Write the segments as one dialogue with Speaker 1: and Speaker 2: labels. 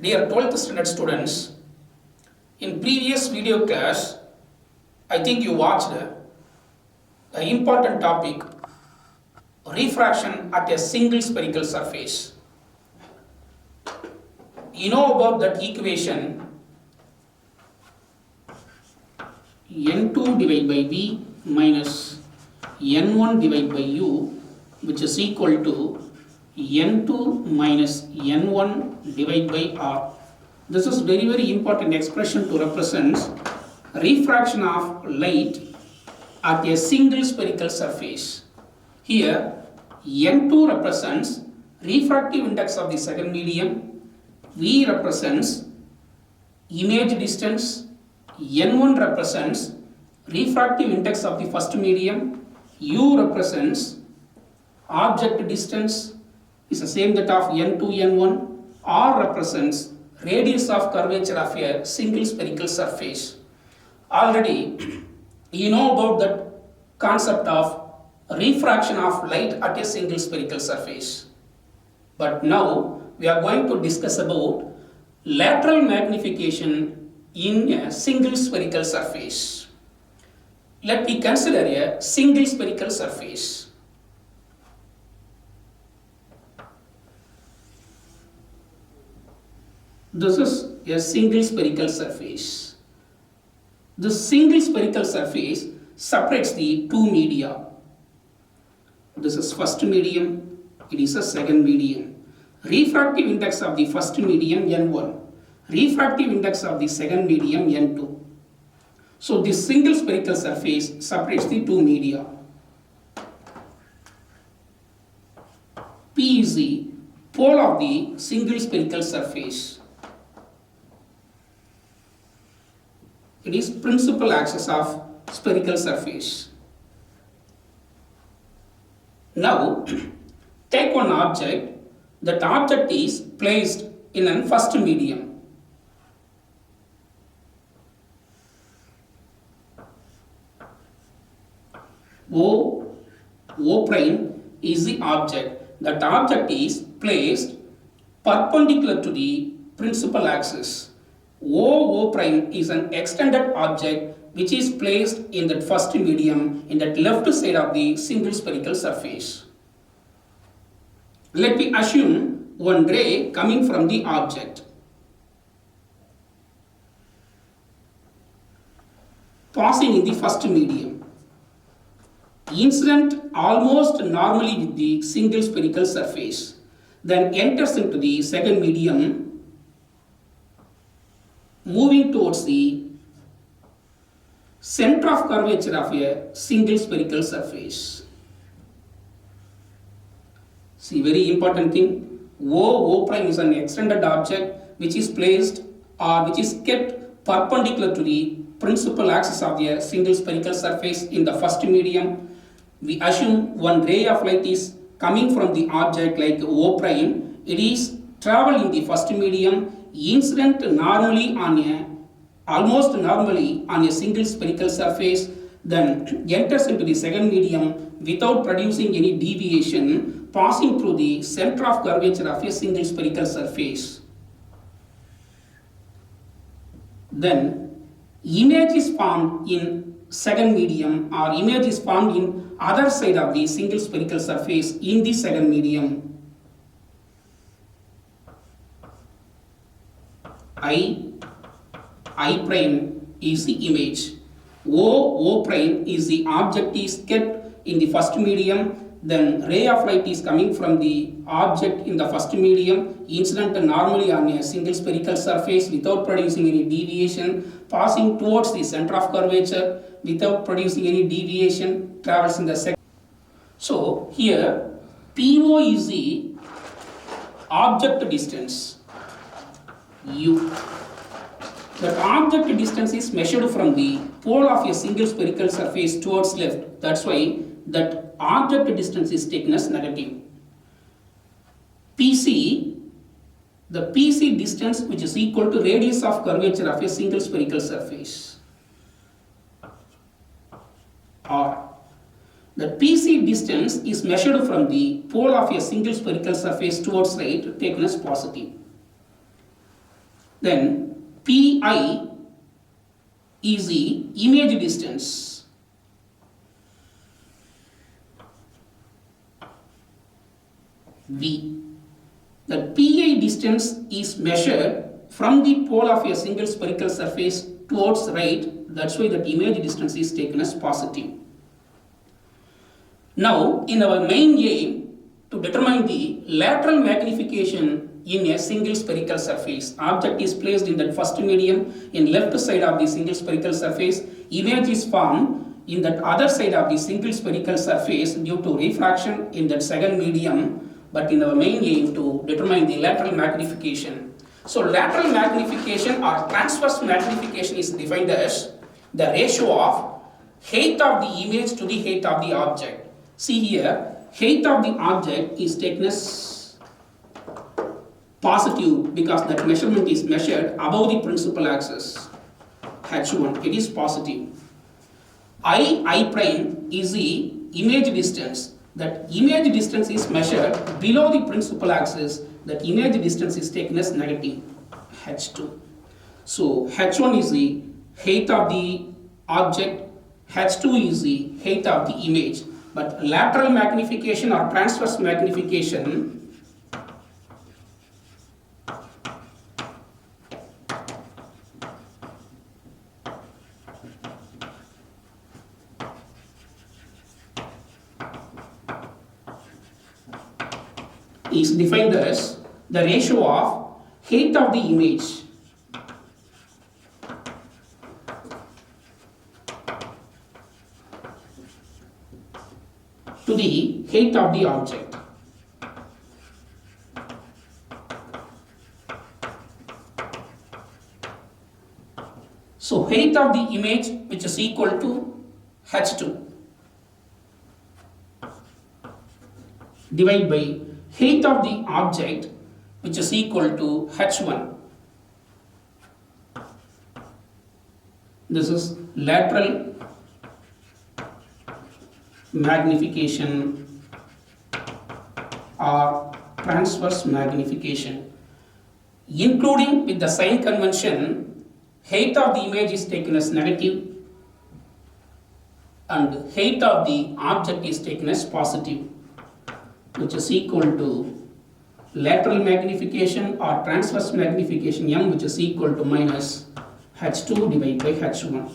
Speaker 1: Dear 12th standard students, in previous video class, I think you watched the important topic refraction at a single spherical surface. You know about that equation n2 divided by v minus n1 divided by u, which is equal to n2 minus n1 divided by r. This is very important expression to represent refraction of light at a single spherical surface. Here n2 represents refractive index of the second medium, v represents image distance, n1 represents refractive index of the first medium, u represents object distance is the same that of n2, n1, r represents radius of curvature of a single spherical surface. Already you know about that concept of refraction of light at a single spherical surface. But now we are going to discuss about lateral magnification in a single spherical surface. Let me consider a single spherical surface. This is a single spherical surface. The single spherical surface separates the two media. This is first medium, it is a second medium. Refractive index of the first medium n1, refractive index of the second medium n2. So this single spherical surface separates the two media. P is the pole of the single spherical surface. It is principal axis of spherical surface. Now take one object. That object is placed in a first medium. O prime is the object. That object is placed perpendicular to the principal axis. O prime is an extended object which is placed in that first medium in that left side of the single spherical surface. Let me assume one ray coming from the object. Passing in the first medium. Incident almost normally with the single spherical surface. Then enters into the second medium, moving towards the center of curvature of a single spherical surface. See, very important thing, O prime is an extended object which is placed or which is kept perpendicular to the principal axis of a single spherical surface in the first medium. We assume one ray of light is coming from the object like O prime. It is travel in the first medium, incident normally on a almost normally on a single spherical surface, then enters into the second medium without producing any deviation, passing through the center of curvature of a single spherical surface. Then image is formed in second medium or image is formed in other side of the single spherical surface in the second medium. I prime is the image. O prime is the object is kept in the first medium. Then ray of light is coming from the object in the first medium, incident normally on a single spherical surface without producing any deviation, passing towards the center of curvature without producing any deviation, travels in the second. So here PO is the object distance U. That object distance is measured from the pole of a single spherical surface towards left. That's why that object distance is taken as negative. PC, the PC distance which is equal to radius of curvature of a single spherical surface. R. The PC distance is measured from the pole of a single spherical surface towards right, taken as positive. then pi is the image distance v. The pi distance is measured from the pole of a single spherical surface towards right. That's why that image distance is taken as positive. Now, in our main aim to determine the lateral magnification in a single spherical surface, object is placed in that first medium in left side of the single spherical surface, image is formed in that other side of the single spherical surface due to refraction in that second medium, but in our main aim to determine the lateral magnification. So lateral magnification or transverse magnification is defined as the ratio of height of the image to the height of the object. See here, height of the object is taken as positive because that measurement is measured above the principal axis, h1, it is positive. I prime is the image distance. That image distance is measured below the principal axis. That image distance is taken as negative, h2. So h1 is the height of the object, h2 is the height of the image. But lateral magnification or transverse magnification is defined as the ratio of height of the image to the height of the object. So height of the image, which is equal to h2 divided by height of the object, which is equal to h1. This is lateral magnification or transverse magnification. Including with the sign convention, height of the image is taken as negative and height of the object is taken as positive, which is equal to lateral magnification or transverse magnification m, which is equal to minus h2 divided by h1.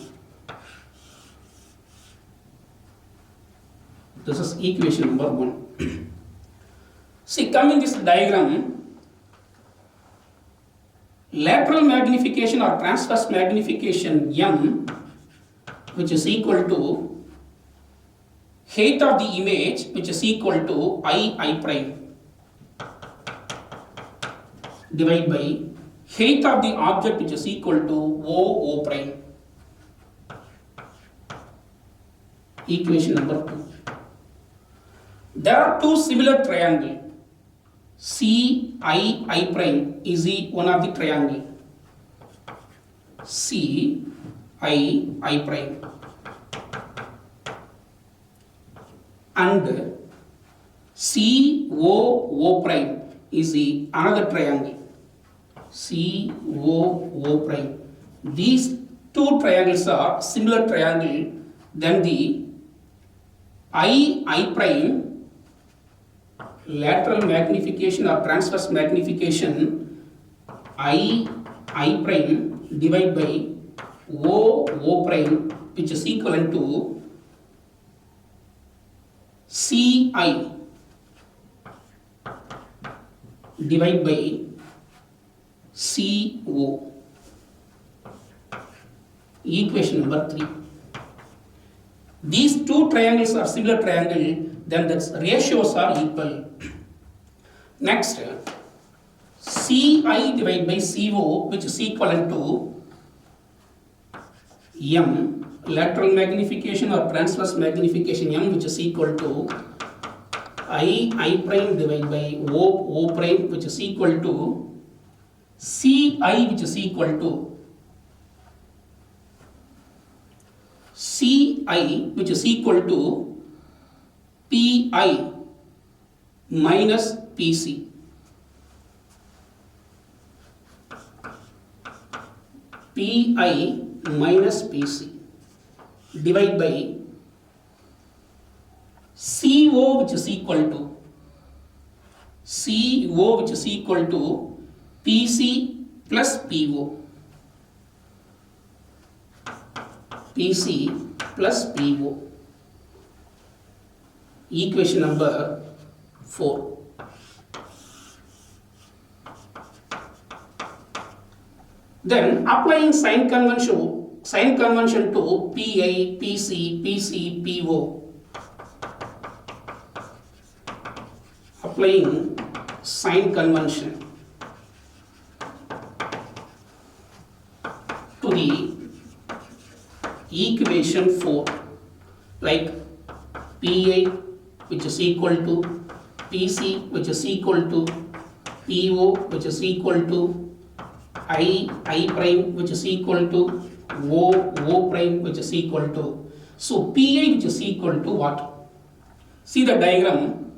Speaker 1: This is equation number 1. See, come in this diagram, lateral magnification or transverse magnification m, which is equal to height of the image, which is equal to I prime divided by height of the object, which is equal to O prime. Equation number 2. There are two similar triangles. CI prime is the one of the triangle. CI prime. And COO prime is the another triangle. COO prime. These two triangles are similar triangle. Then the I prime, lateral magnification or transverse magnification, I prime divided by O prime, which is equivalent to CI divided by CO. Equation number 3. These two triangles are similar triangle, then the ratios are equal. Next, CI divided by CO, which is equivalent to M, lateral magnification or transverse magnification M, which is equal to I prime divided by O prime, which is equal to CI, which is equal to CI, which is equal to PI minus PC. Pi minus Pc divide by CO which is equal to PC plus PO. PC plus PO. Equation number 4. Then applying sign convention to Pi, PC, PO. Applying sign convention to the equation 4, like Pi which is equal to PC which is equal to PO which is equal to I prime which is equal to O prime which is equal to. So Pi which is equal to what? See the diagram.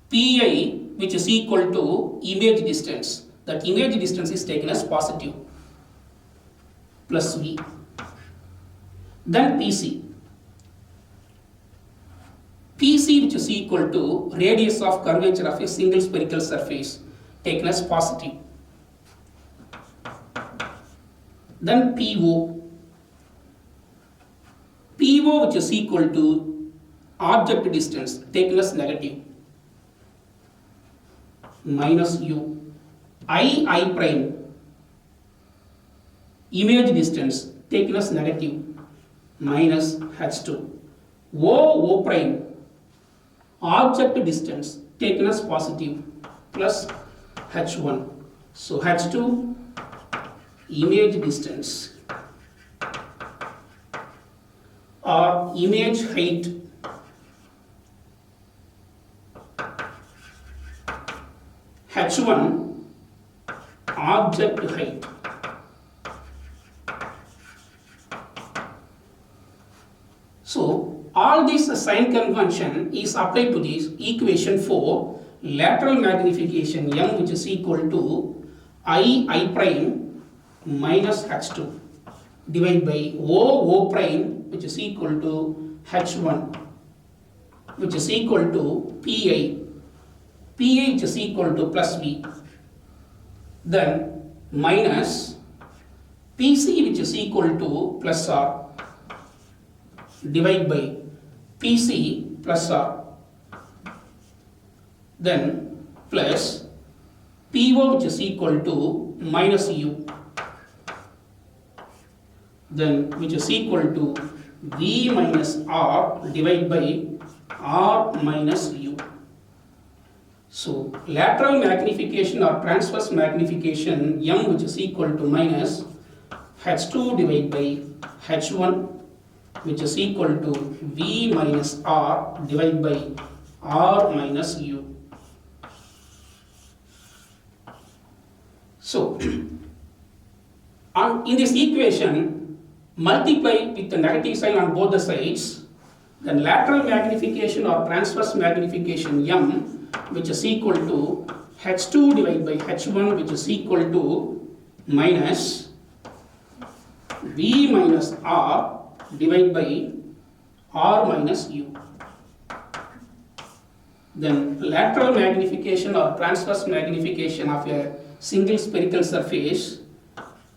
Speaker 1: Pi which is equal to image distance. That image distance is taken as positive plus V. Then PC which is equal to radius of curvature of a single spherical surface taken as positive. Then PO which is equal to object distance taken as negative minus U. I prime image distance taken as negative minus H2. O prime object distance taken as positive plus H1. So H2 image distance or image height H1 object height. So all this sign convention is applied to this equation 4, lateral magnification M which is equal to I prime minus H2 divided by O prime which is equal to H1 which is equal to Pi which is equal to plus V, then minus PC which is equal to plus R divided by PC plus R, then plus PO which is equal to minus U, then which is equal to V minus R divided by R minus U. So lateral magnification or transverse magnification M which is equal to minus H2 divided by H1 which is equal to V minus R divided by R minus U. So in this equation, multiply with the negative sign on both the sides, then lateral magnification or transverse magnification M which is equal to H2 divided by H1 which is equal to minus V minus R divided by R minus U. Then lateral magnification or transverse magnification of a single spherical surface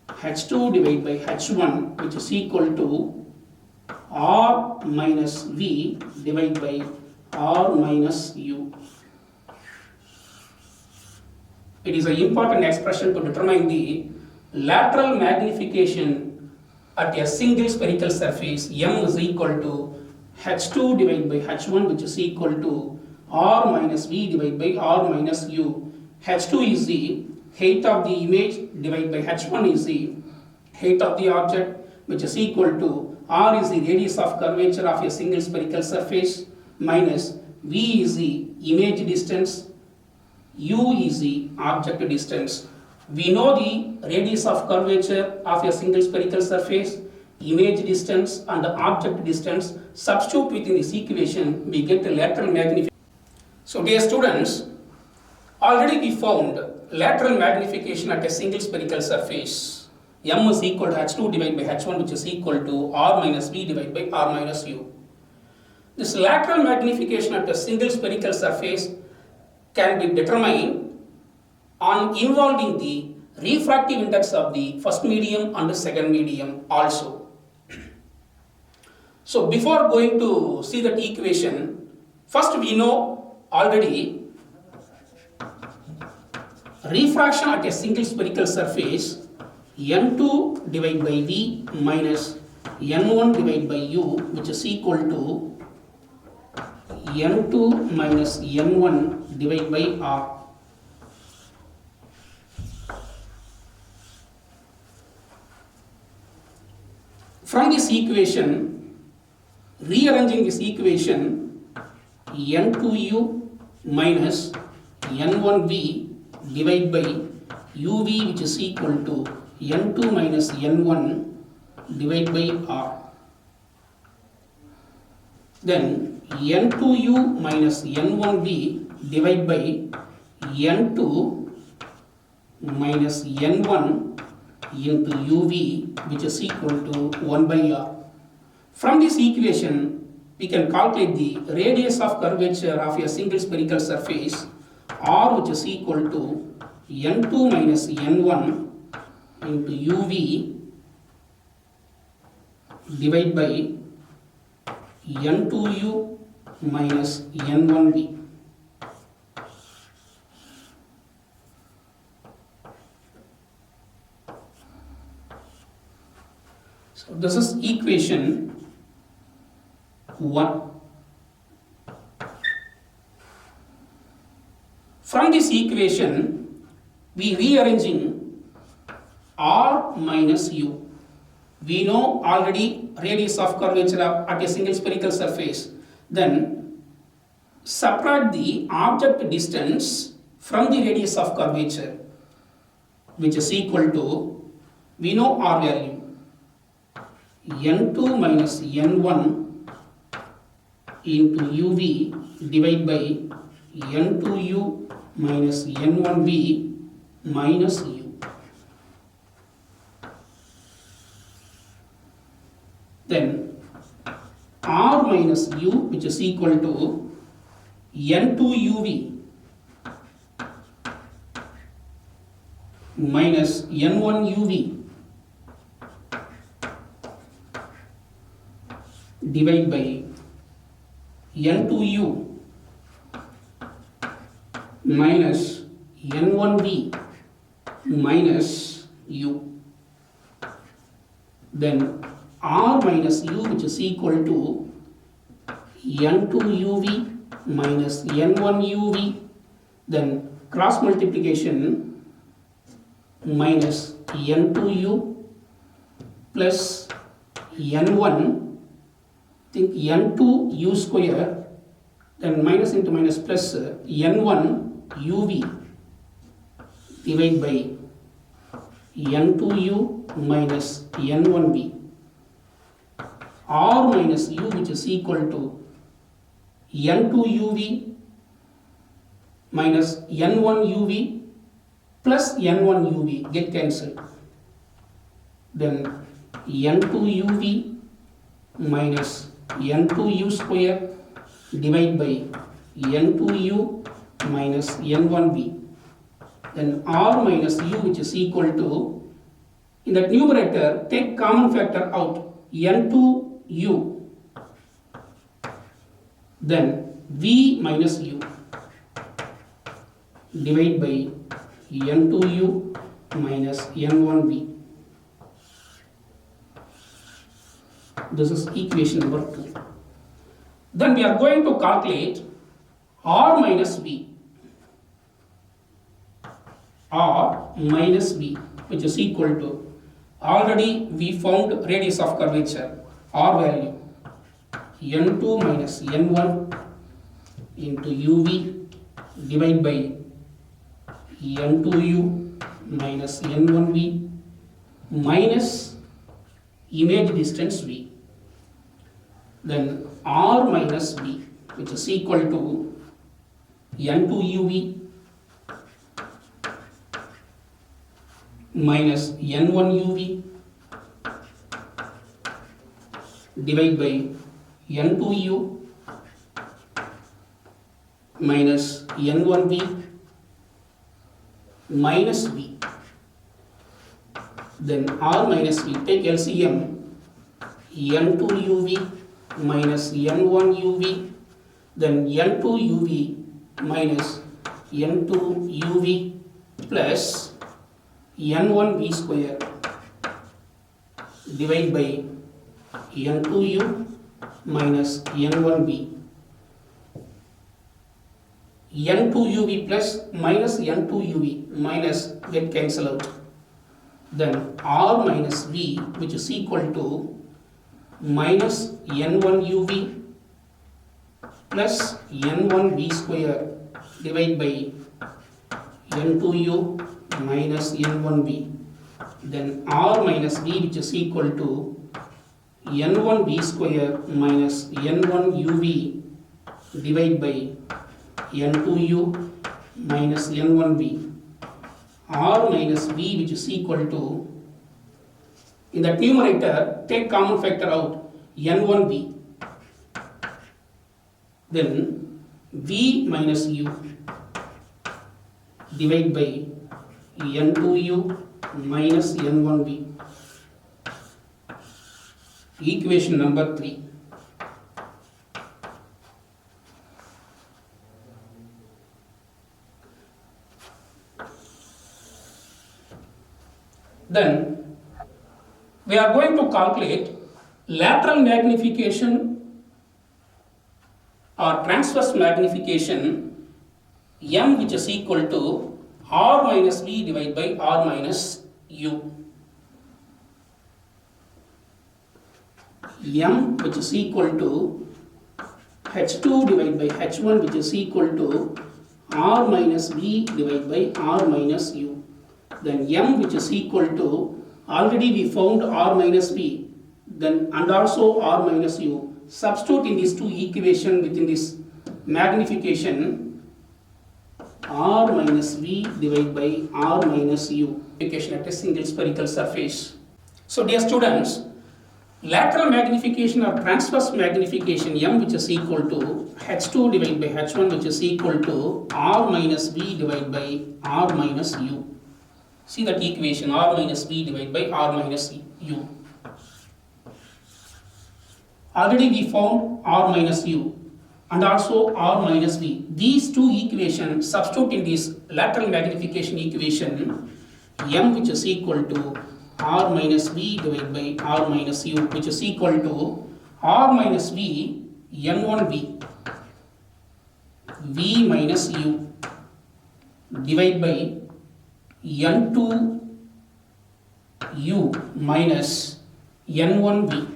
Speaker 1: H2 divided by H1 which is equal to R minus V divided by R minus U. It is an important expression to determine the lateral magnification at a single spherical surface. M is equal to H2 divided by H1 which is equal to R minus V divided by R minus U. H2 is the height of the image divided by H1 is the height of the object which is equal to R is the radius of curvature of a single spherical surface minus V is the image distance, U is the object distance. We know the radius of curvature of a single spherical surface, image distance and the object distance. Substitute within this equation, we get the lateral magnification. So dear students, already we found lateral magnification at a single spherical surface. m is equal to h2 divided by h1, which is equal to r minus v divided by r minus u. This lateral magnification at a single spherical surface can be determined on involving the refractive index of the first medium and the second medium also. So before going to see that equation, first we know already refraction at a single spherical surface n2 divided by v minus n1 divided by u, which is equal to n2 minus n1 divided by r. From this equation, rearranging this equation, n2u minus n1v divided by uv, which is equal to n2 minus n1 divided by r. Then n2u minus n1v divided by n2 minus n1 into uv, which is equal to 1 by r. From this equation, we can calculate the radius of curvature of a single spherical surface, r, which is equal to n2 minus n1 into uv divided by n2u minus n1v. So this is equation 1. From this equation, we rearranging r minus u. We know already radius of curvature at a single spherical surface. Then subtract the object distance from the radius of curvature, which is equal to, we know r value, n2 minus n1 into uv divided by n2u minus n1v minus u. Then r minus u, which is equal to n2uv minus n1uv divided by n2u minus n1v minus u. Then r minus u, which is equal to n2uv minus n1uv, then cross multiplication minus n2u plus n1, think n2 u square, then minus into minus plus n1 uv divided by n2u minus n1v. r minus u, which is equal to n2uv minus n1uv plus n1uv get cancelled. Then n2uv minus n2u square divided by n2u minus n1v. Then r minus u, which is equal to, in that numerator take common factor out, n2u, then v minus u divided by n2u minus n1v. This is equation number 2. Then we are going to calculate r minus v. R minus v, which is equal to, already we found radius of curvature, r value, n2 minus n1 into uv divided by n2u minus n1v minus image distance v. Then r minus v, which is equal to n2uv minus N1 UV divided by N2 U minus N1 V minus V. Then R minus V, take LCM, N2 UV minus N1 UV, then N2 UV minus N2 UV plus N1 V square divided by N2 U minus N1 V. N2 UV plus minus N2 UV minus get cancel out. Then R minus V, which is equal to minus N1 UV plus N1 V square divided by N2 U minus N1 V. Then R minus V, which is equal to N1 V square minus N1 UV divided by N2 U minus N1 V. R minus V, which is equal to, in the numerator, take common factor out, N1 V. Then V minus U divided by N2 U minus N1 V. Equation number 3. Then we are going to calculate lateral magnification or transverse magnification M, which is equal to R minus V divided by R minus U. M, which is equal to H2 divided by H1, which is equal to R minus V divided by R minus U. Then M, which is equal to, already we found R minus V, then and also R minus U. Substitute in these two equations within this magnification, R minus V divided by R minus U. Magnification at a single spherical surface. So dear students, lateral magnification or transverse magnification M, which is equal to H2 divided by H1, which is equal to R minus V divided by R minus U. See that equation, R minus V divided by R minus U. Already we found R minus U and also R minus V. These two equations substitute in this lateral magnification equation, M, which is equal to R minus V divided by R minus U, which is equal to R minus V N1 V, V minus U divided by N2 U minus N1 V.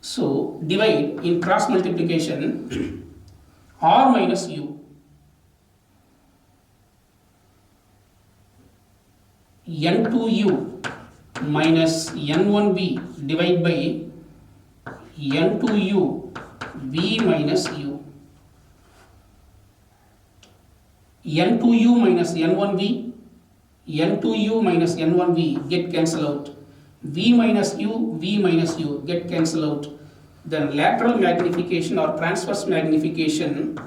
Speaker 1: So divide in cross multiplication R minus U N2 U minus N1 V divided by N2 U V minus U. N2 U minus N1 V, N2 U minus N1 V get cancel out. V minus U get cancel out. Then lateral magnification or transverse magnification,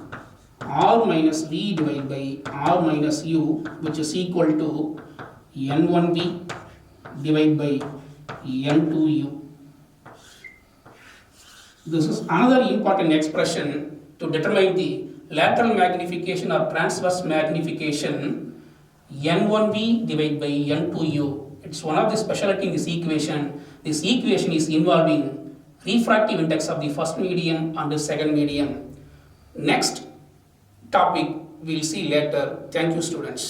Speaker 1: R minus V divided by R minus U, which is equal to N1 V divided by N2 U. This is another important expression to determine the lateral magnification or transverse magnification, N1V divided by N2U. It's one of the specialty in this equation. This equation is involving refractive index of the first medium and the second medium. Next topic we'll see later. Thank you, students.